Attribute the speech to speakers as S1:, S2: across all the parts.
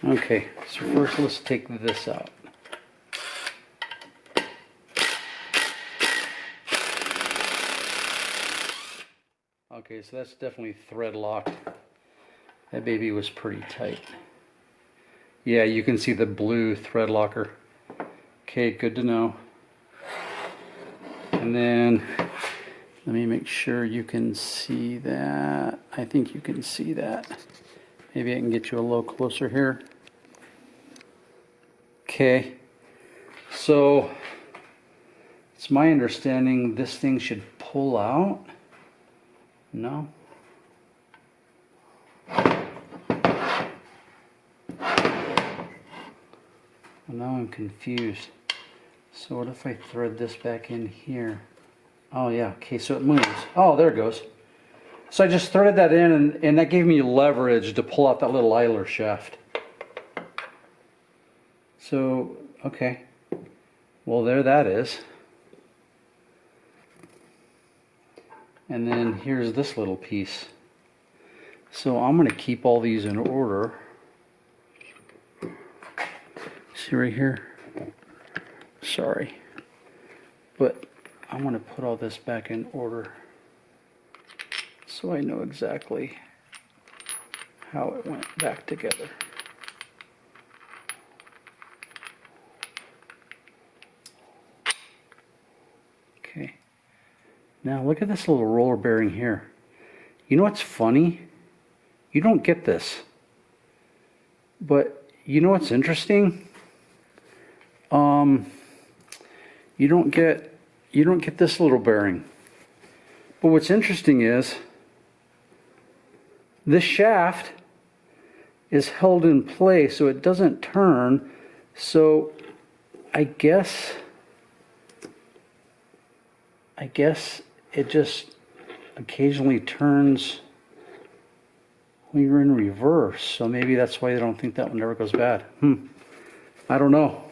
S1: Okay, so first let's take this out. Okay, so that's definitely thread locked. That baby was pretty tight. Yeah, you can see the blue thread locker. Okay, good to know. And then let me make sure you can see that. I think you can see that. Maybe I can get you a little closer here. Okay, so it's my understanding this thing should pull out. No? Well, now I'm confused. So what if I thread this back in here? Oh yeah, okay, so it moves. Oh, there it goes. So I just threaded that in and that gave me leverage to pull out that little idler shaft. So, okay. Well, there that is. And then here's this little piece. So I'm going to keep all these in order. See right here? Sorry. But I want to put all this back in order so I know exactly how it went back together. Okay. Now look at this little roller bearing here. You know what's funny? You don't get this. But you know what's interesting? You don't get this little bearing. But what's interesting is this shaft is held in place so it doesn't turn. So I guess it just occasionally turns when you're in reverse. So maybe that's why they don't think that one never goes bad. I don't know.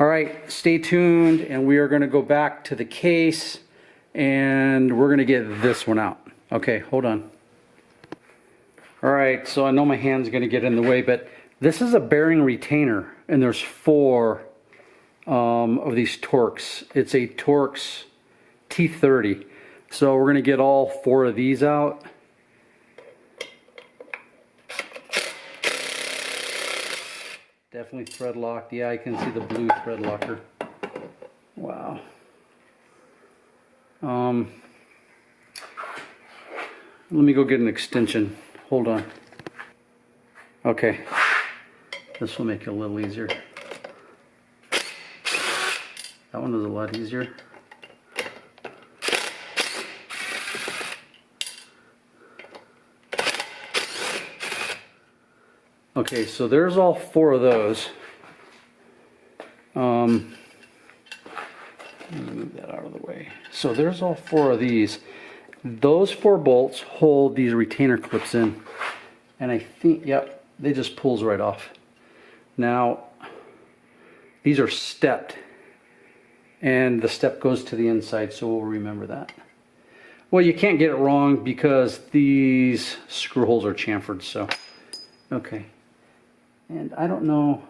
S1: All right, stay tuned, and we are going to go back to the case, and we're going to get this one out. Okay, hold on. All right, so I know my hand's going to get in the way, but this is a bearing retainer, and there's 4 of these Torx. It's a Torx T30. So we're going to get all 4 of these out. Definitely thread locked. Yeah, I can see the blue thread locker. Wow. Let me go get an extension. Hold on. Okay. This will make it a little easier. That one was a lot easier. Okay, so there's all 4 of those. Let me move that out of the way. So there's all 4 of these. Those 4 bolts hold these retainer clips in. And I think, yep, they just pulls right off. Now, these are stepped. And the step goes to the inside, so we'll remember that. Well, you can't get it wrong because these screw holes are chamfered, so. Okay. And I don't know.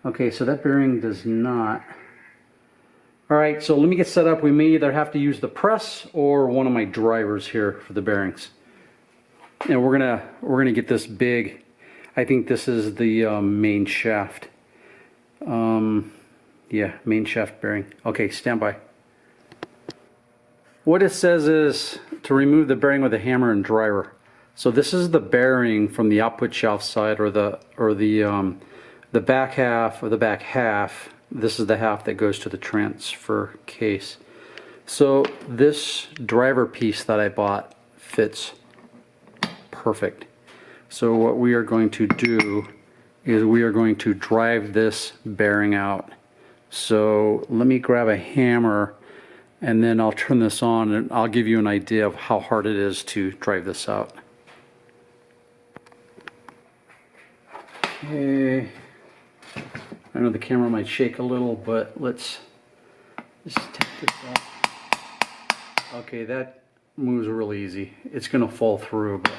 S1: Okay, so that bearing does not. All right, so let me get set up. We may either have to use the press or one of my drivers here for the bearings. And we're gonna get this big. I think this is the main shaft. Yeah, main shaft bearing. Okay, stand by. What it says is to remove the bearing with a hammer and driver. So this is the bearing from the output shaft side, or the back half of the back half. This is the half that goes to the transfer case. So this driver piece that I bought fits perfect. So what we are going to do is we are going to drive this bearing out. So let me grab a hammer and then I'll turn this on and I'll give you an idea of how hard it is to drive this out. Okay. I know the camera might shake a little, but let's just take this out. Okay, that moves really easy. It's going to fall through, but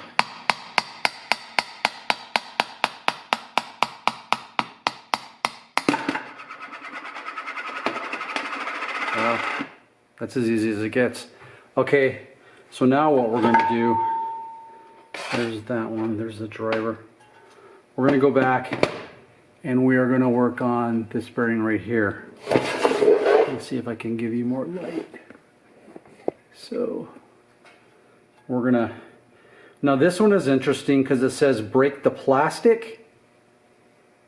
S1: That's as easy as it gets. Okay, so now what we're gonna do, there's that one, there's the driver. We're gonna go back and we are gonna work on this bearing right here. Let's see if I can give you more light. So, we're gonna, now this one is interesting because it says break the plastic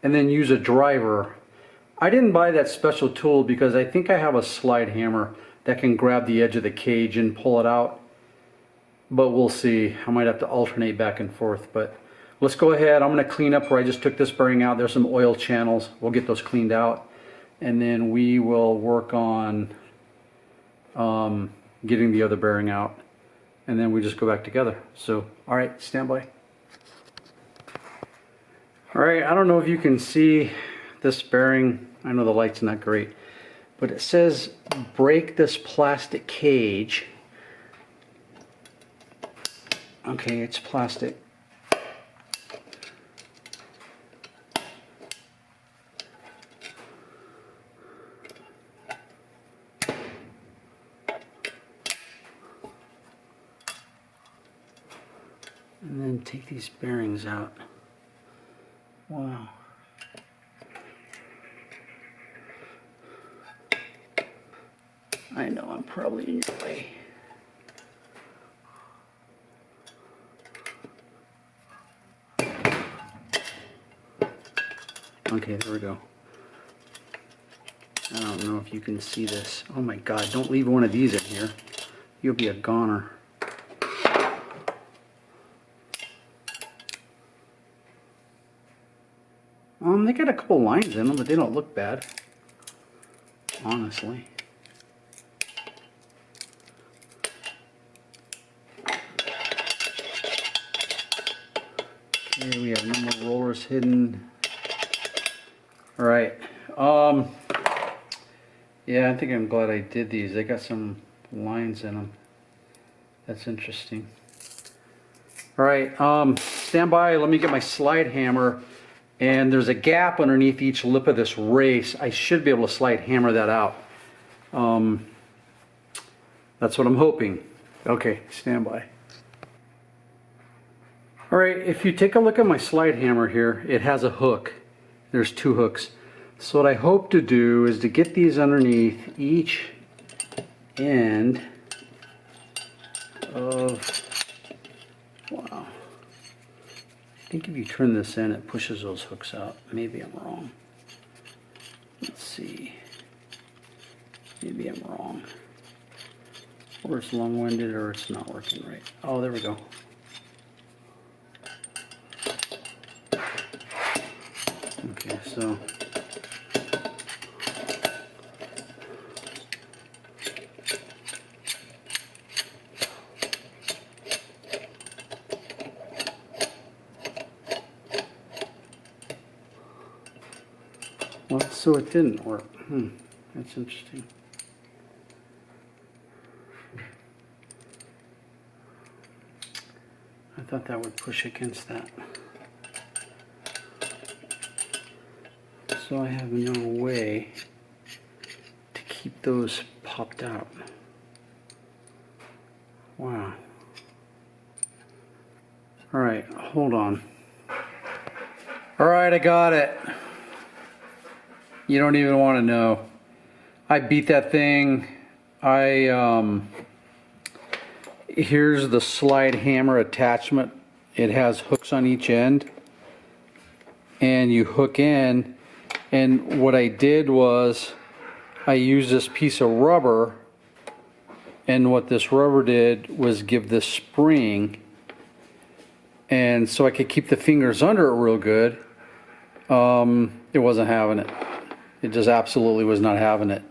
S1: and then use a driver. I didn't buy that special tool because I think I have a slide hammer that can grab the edge of the cage and pull it out. But we'll see. I might have to alternate back and forth. But let's go ahead. I'm going to clean up where I just took this bearing out. There's some oil channels. We'll get those cleaned out. And then we will work on getting the other bearing out. And then we just go back together. So, all right, stand by. All right, I don't know if you can see this bearing. I know the light's not great, but it says break this plastic cage. Okay, it's plastic. And then take these bearings out. Wow. I know I'm probably in your way. Okay, there we go. I don't know if you can see this. Oh my God, don't leave one of these in here. You'll be a goner. They got a couple lines in them, but they don't look bad, honestly. Okay, we have no more rollers hidden. All right. Yeah, I think I'm glad I did these. They got some lines in them. That's interesting. All right, stand by. Let me get my slide hammer. And there's a gap underneath each lip of this race. I should be able to slide hammer that out. That's what I'm hoping. Okay, stand by. All right, if you take a look at my slide hammer here, it has a hook. There's two hooks. So what I hope to do is to get these underneath each end of, wow. I think if you turn this in, it pushes those hooks out. Maybe I'm wrong. Let's see. Maybe I'm wrong. Or it's long-winded or it's not working right. Oh, there we go. Okay, so well, so it didn't work. That's interesting. I thought that would push against that. So I have no way to keep those popped out. Wow. All right, hold on. All right, I got it. You don't even want to know. I beat that thing. Here's the slide hammer attachment. It has hooks on each end. And you hook in. And what I did was I used this piece of rubber. And what this rubber did was give this spring. And so I could keep the fingers under it real good. It wasn't having it. It just absolutely was not having it.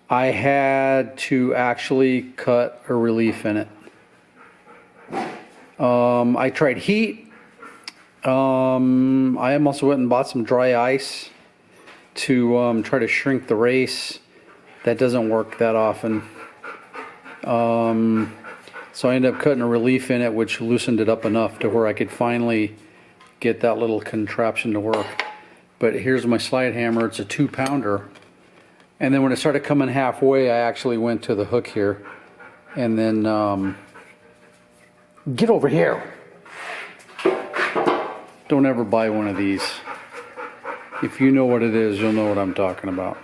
S1: I had to actually cut a relief in it. I tried heat. I also went and bought some dry ice to try to shrink the race. That doesn't work that often. So I ended up cutting a relief in it, which loosened it up enough to where I could finally get that little contraption to work. But here's my slide hammer. It's a 2-pounder. And then when it started coming halfway, I actually went to the hook here. And then, get over here. Don't ever buy one of these. If you know what it is, you'll know what I'm talking about.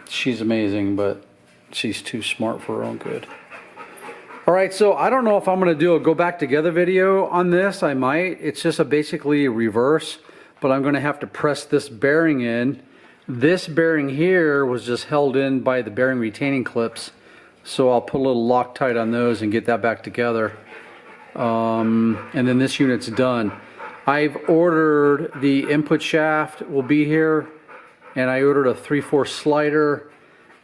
S1: She's amazing, but she's too smart for her own good. All right, so I don't know if I'm gonna do a go back together video on this. I might. It's just basically a reverse, but I'm gonna have to press this bearing in. This bearing here was just held in by the bearing retaining clips, so I'll put a little Loctite on those and get that back together. And then this unit's done. I've ordered the input shaft will be here, and I ordered a 3/4 slider,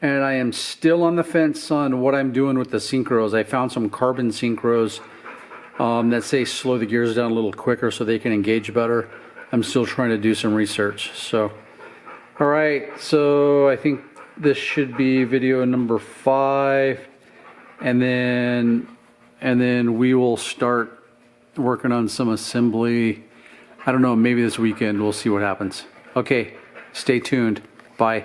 S1: and I am still on the fence on what I'm doing with the synchros. I found some carbon synchros that say slow the gears down a little quicker so they can engage better. I'm still trying to do some research. So, all right, so I think this should be video number 5, and then we will start working on some assembly. I don't know, maybe this weekend. We'll see what happens. Okay, stay tuned. Bye.